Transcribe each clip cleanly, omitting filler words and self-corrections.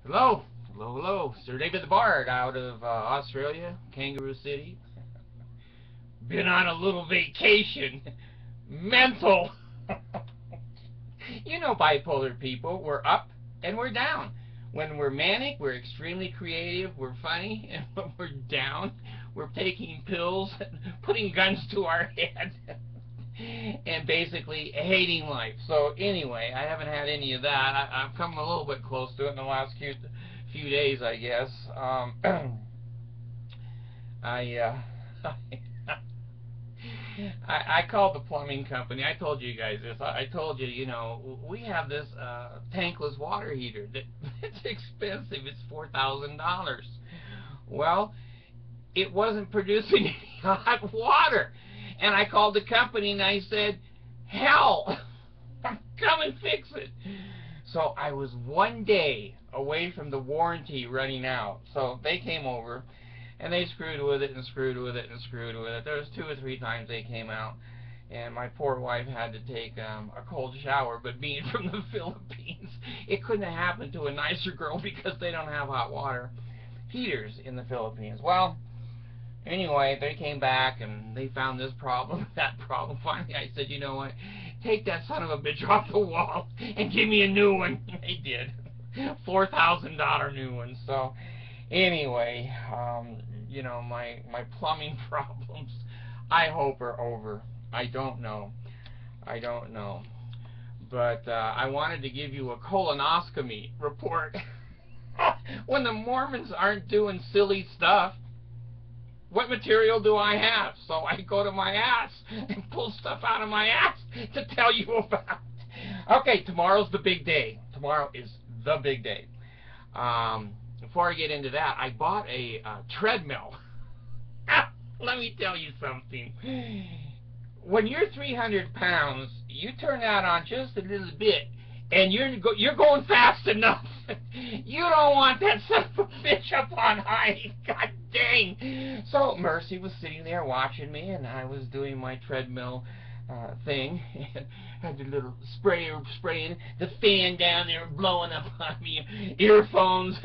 Hello, hello, hello. Sir David the Bard out of Australia, Kangaroo City. Been on a little vacation. Mental. You know bipolar people. We're up and we're down. When we're manic, we're extremely creative, we're funny, and when we're down, we're taking pills, putting guns to our head, and basically hating life. So anyway, I haven't had any of that. I've come a little bit close to it in the last few days, I guess. I I called the plumbing company. I told you guys this. I told you, we have this tankless water heater that it's expensive. It's $4,000. Well, it wasn't producing any hot water, and I called the company and I said, "Hell, come and fix it." So I was one day away from the warranty running out. So they came over and they screwed with it and screwed with it and screwed with it. There was 2 or 3 times they came out, and my poor wife had to take a cold shower. But being from the Philippines, it couldn't have happened to a nicer girl because they don't have hot water heaters in the Philippines. Well, anyway, they came back and they found this problem, that problem. Finally, I said, you know what? Take that son of a bitch off the wall and give me a new one. They did. $4,000 new one. So anyway, my plumbing problems, I hope, are over. I don't know. I don't know. But I wanted to give you a colonoscopy report. When the Mormons aren't doing silly stuff, what material do I have? So I go to my ass and pull stuff out of my ass to tell you about. Okay, tomorrow's the big day. Tomorrow is the big day. Before I get into that, I bought a treadmill. Let me tell you something. When you're 300 pounds, you turn that on just a little bit, and you're going fast enough. You don't want that son of a bitch up on high. God dang. So Mercy was sitting there watching me, and I was doing my treadmill thing, and had the little sprayer spraying, the fan down there blowing up on me, earphones.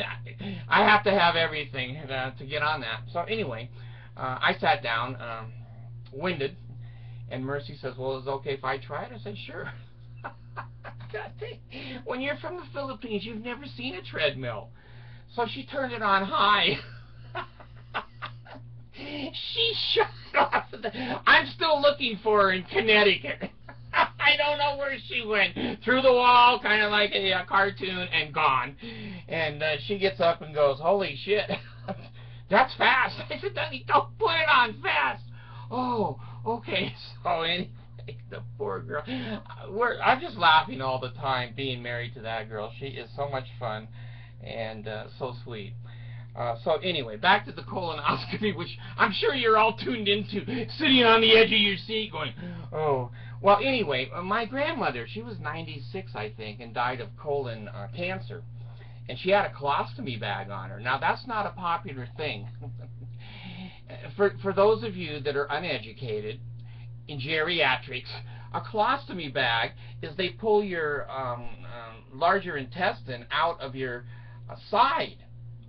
I have to have everything to get on that. So anyway, I sat down, winded, and Mercy says, well, is it okay if I try it? I said, sure. God dang. When you're from the Philippines, you've never seen a treadmill. So she turned it on high. She shut off. I'm still looking for her in Connecticut. I don't know where she went. Through the wall, kind of like a cartoon, and gone. And she gets up and goes, holy shit, that's fast. I said, Danny, don't put it on fast. Oh, okay. So anyway, the poor girl. I'm just laughing all the time being married to that girl. She is so much fun and so sweet. So anyway, back to the colonoscopy, which I'm sure you're all tuned into, sitting on the edge of your seat going, oh. Well, anyway, my grandmother, she was 96, I think, and died of colon cancer. And she had a colostomy bag on her. Now, that's not a popular thing. For those of you that are uneducated in geriatrics, a colostomy bag is they pull your larger intestine out of your side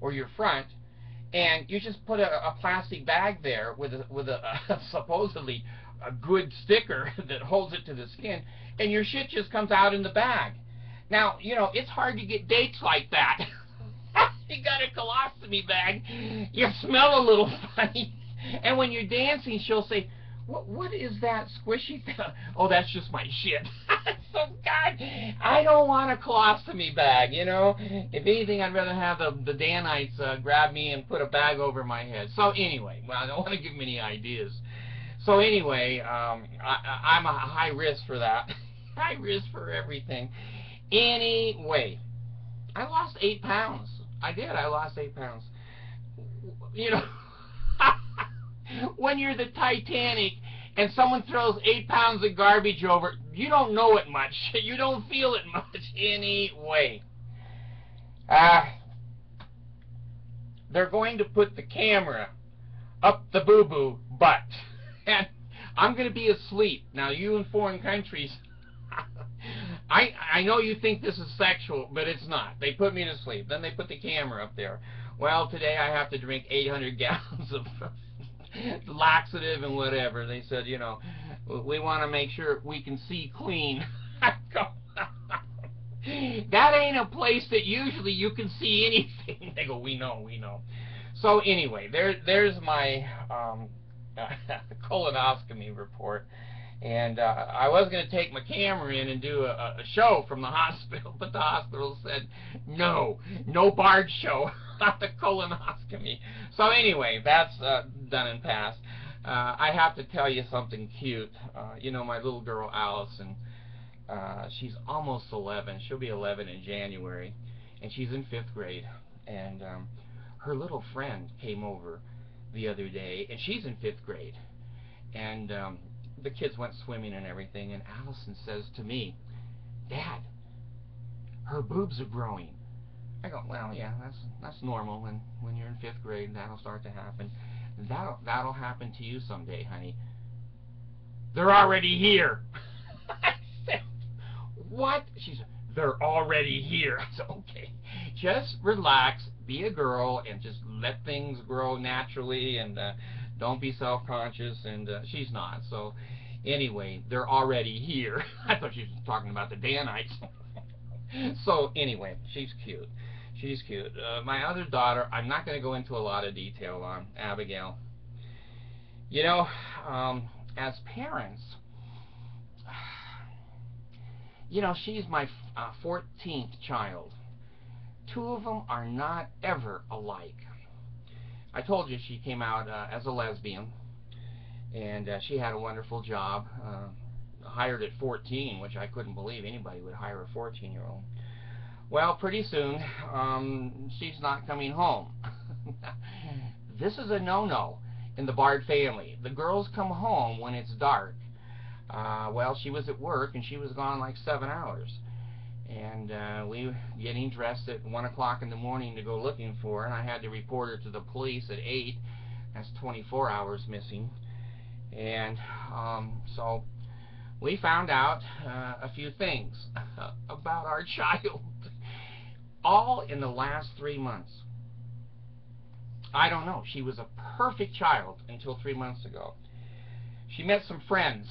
or your front, and you just put a plastic bag there with a supposedly a good sticker that holds it to the skin, and your shit just comes out in the bag. Now, it's hard to get dates like that. You got a colostomy bag, you smell a little funny, and when you're dancing, she'll say, what is that squishy thing? Oh, that's just my shit. So, God, I don't want a colostomy bag, If anything, I'd rather have the Danites grab me and put a bag over my head. So, anyway, well, I don't want to give them any ideas. So, anyway, I'm a high risk for that. High risk for everything. Anyway, I lost 8 pounds. I did. I lost 8 pounds. When you're the Titanic and someone throws 8 pounds of garbage over, you don't know it much. You don't feel it much anyway. They're going to put the camera up the boo-boo butt. And I'm going to be asleep. Now, you in foreign countries, I know you think this is sexual, but it's not. They put me to sleep. Then they put the camera up there. Well, today I have to drink 800 gallons of laxative and whatever. They said, you know, we want to make sure we can see clean. I go, that ain't a place that usually you can see anything. They go, we know, we know. So anyway, there's my colonoscopy report. And I was going to take my camera in and do a show from the hospital, but the hospital said, no barge show on the colonoscopy. So anyway, that's done and passed. I have to tell you something cute. You know, my little girl, Allison, she's almost 11. She'll be 11 in January, and she's in 5th grade. And her little friend came over the other day, and she's in 5th grade. And the kids went swimming and everything, and Allison says to me, Dad, her boobs are growing. I go, well, yeah, that's normal. When you're in 5th grade, that'll start to happen. That'll happen to you someday, honey. They're already here. I said, what? She said, they're already here. I said, okay, just relax, be a girl, and just let things grow naturally, and don't be self-conscious. And she's not. So anyway, they're already here. I thought she was talking about the Danites. So anyway, she's cute. She's cute. My other daughter, I'm not going to go into a lot of detail on, Abigail. You know, as parents, you know, she's my 14th child. 2 of them are not ever alike. I told you she came out as a lesbian, and she had a wonderful job, hired at 14, which I couldn't believe anybody would hire a 14-year-old. Well, pretty soon, she's not coming home. This is a no-no in the Bard family. The girls come home when it's dark. Well, she was at work, and she was gone like 7 hours. And we were getting dressed at 1 o'clock in the morning to go looking for her, and I had to report her to the police at 8. That's 24 hours missing. And so we found out a few things about our child, all in the last 3 months. I don't know. She was a perfect child until 3 months ago. She met some friends.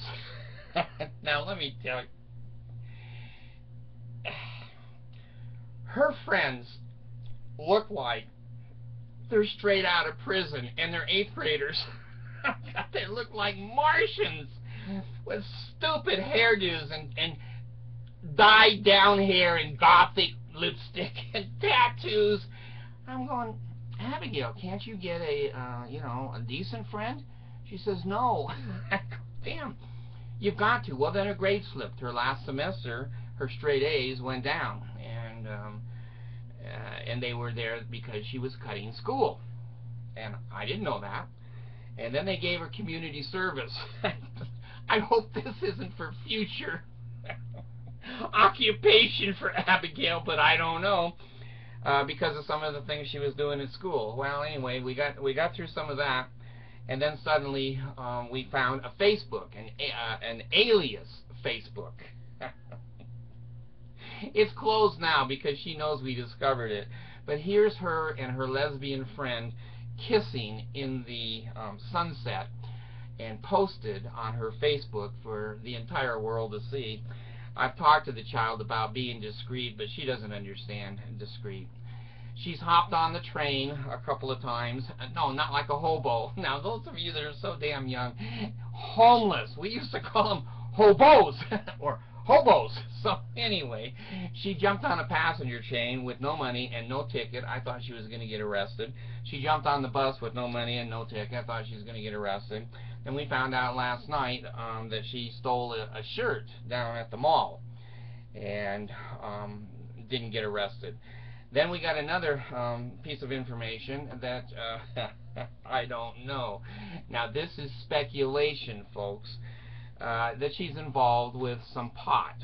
Now, let me tell you. Her friends look like they're straight out of prison, and they're 8th graders. They look like Martians with stupid hairdos and dyed down hair and gothic lipstick and tattoos. I'm going, Abigail, can't you get a you know, a decent friend? She says no. I go, damn, you've got to. Well, then her grade slipped. Her last semester, her straight A's went down, and they were there because she was cutting school, and I didn't know that. And then they gave her community service. I hope this isn't for future occupation for Abigail, but I don't know, because of some of the things she was doing at school. Well, anyway, we got through some of that, and then suddenly we found a Facebook, an alias Facebook. It's closed now because she knows we discovered it. But here's her and her lesbian friend kissing in the sunset, and posted on her Facebook for the entire world to see. I've talked to the child about being discreet, but she doesn't understand discreet. She's hopped on the train a couple of times. No, not like a hobo. Now, those of you that are so damn young, homeless. We used to call them hobos or hobos. So anyway, she jumped on a passenger train with no money and no ticket. I thought she was going to get arrested. She jumped on the bus with no money and no ticket. I thought she was going to get arrested. And we found out last night that she stole a shirt down at the mall and didn't get arrested. Then we got another piece of information that I don't know. Now, this is speculation, folks, that she's involved with some pot.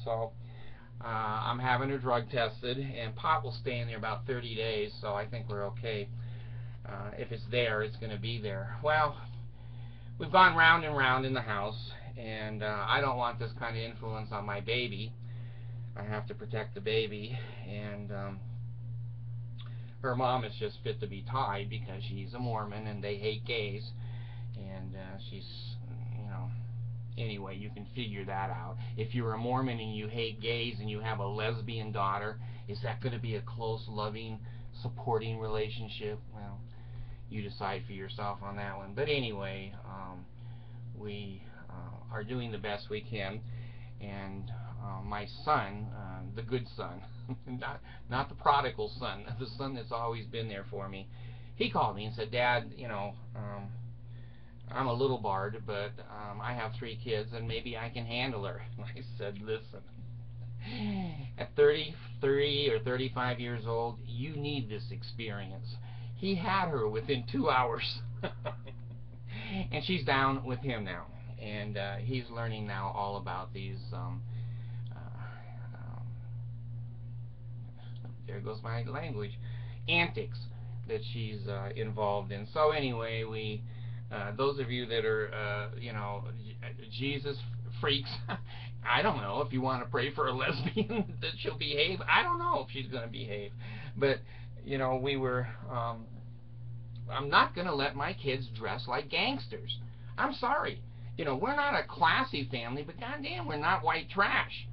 So I'm having her drug tested, and pot will stay in there about 30 days, so I think we're okay. If it's there, it's going to be there. Well, we've gone round and round in the house, and I don't want this kind of influence on my baby. I have to protect the baby, and her mom is just fit to be tied because she's a Mormon and they hate gays, and she's, you know, anyway, you can figure that out. If you're a Mormon and you hate gays and you have a lesbian daughter, is that going to be a close, loving, supporting relationship? Well, you decide for yourself on that one. But anyway, we are doing the best we can, and my son, the good son, not the prodigal son, the son that's always been there for me, he called me and said, "Dad, you know, I'm a little barred, but I have 3 kids, and maybe I can handle her." I said, "Listen, at 33 or 35 years old, you need this experience." He had her within 2 hours, and she's down with him now, and he's learning now all about these. There goes my language. Antics that she's involved in. So anyway, we. Those of you that are, you know, Jesus freaks, I don't know if you want to pray for a lesbian that she'll behave. I don't know if she's going to behave. But, you know, we were, I'm not going to let my kids dress like gangsters. I'm sorry. You know, we're not a classy family, but goddamn, we're not white trash.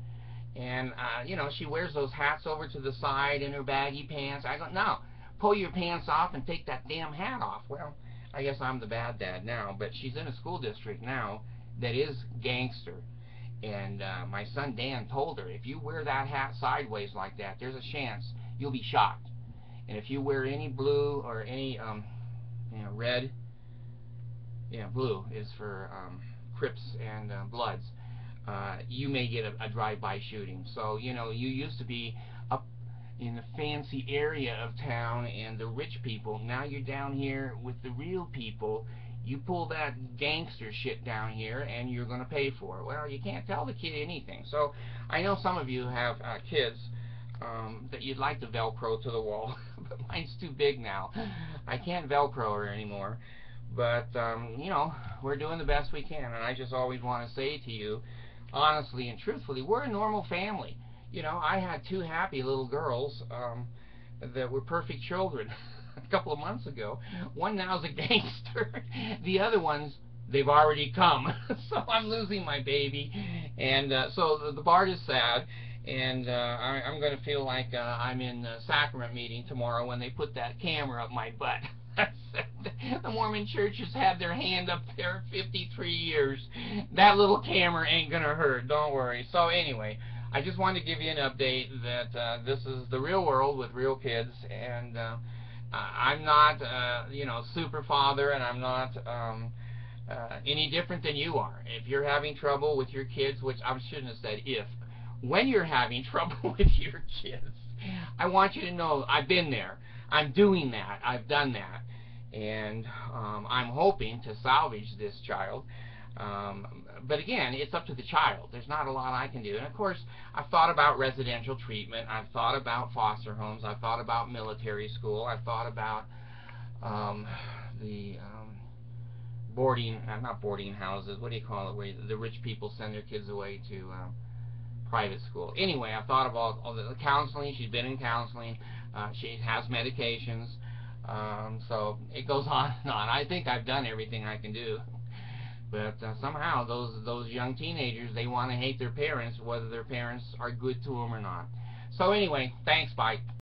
And, you know, she wears those hats over to the side in her baggy pants. I go, no, pull your pants off and take that damn hat off. Well, I guess I'm the bad dad now, but she's in a school district now that is gangster. And my son Dan told her, if you wear that hat sideways like that, there's a chance you'll be shot. And if you wear any blue or any, you know, red, yeah, blue is for Crips and Bloods, you may get a drive-by shooting. So, you know, you used to be up in the fancy area of town and the rich people. Now you're down here with the real people. You pull that gangster shit down here and you're going to pay for it. Well, you can't tell the kid anything. So I know some of you have kids that you'd like to Velcro to the wall, but mine's too big now. I can't Velcro her anymore. But, you know, we're doing the best we can. And I just always want to say to you, honestly and truthfully, we're a normal family. You know, I had 2 happy little girls that were perfect children a couple of months ago. One now's a gangster. The other ones, they've already come. So I'm losing my baby. And so the Bard is sad. And I'm going to feel like I'm in a sacrament meeting tomorrow when they put that camera up my butt. The Mormon Church has had their hand up there 53 years. That little camera ain't going to hurt. Don't worry. So anyway, I just wanted to give you an update that this is the real world with real kids, and I'm not, you know, super father, and I'm not any different than you are. If you're having trouble with your kids, which I shouldn't have said if, when you're having trouble with your kids, I want you to know I've been there. I'm doing that. I've done that. And I'm hoping to salvage this child. But again, it's up to the child. There's not a lot I can do. And of course, I've thought about residential treatment. I've thought about foster homes. I've thought about military school. I've thought about the boarding, not boarding houses, what do you call it, where the rich people send their kids away to private school. Anyway, I've thought of all the counseling. She's been in counseling. She has medications. So it goes on and on. I think I've done everything I can do. But somehow those young teenagers, they want to hate their parents, whether their parents are good to them or not. So anyway, thanks, bye.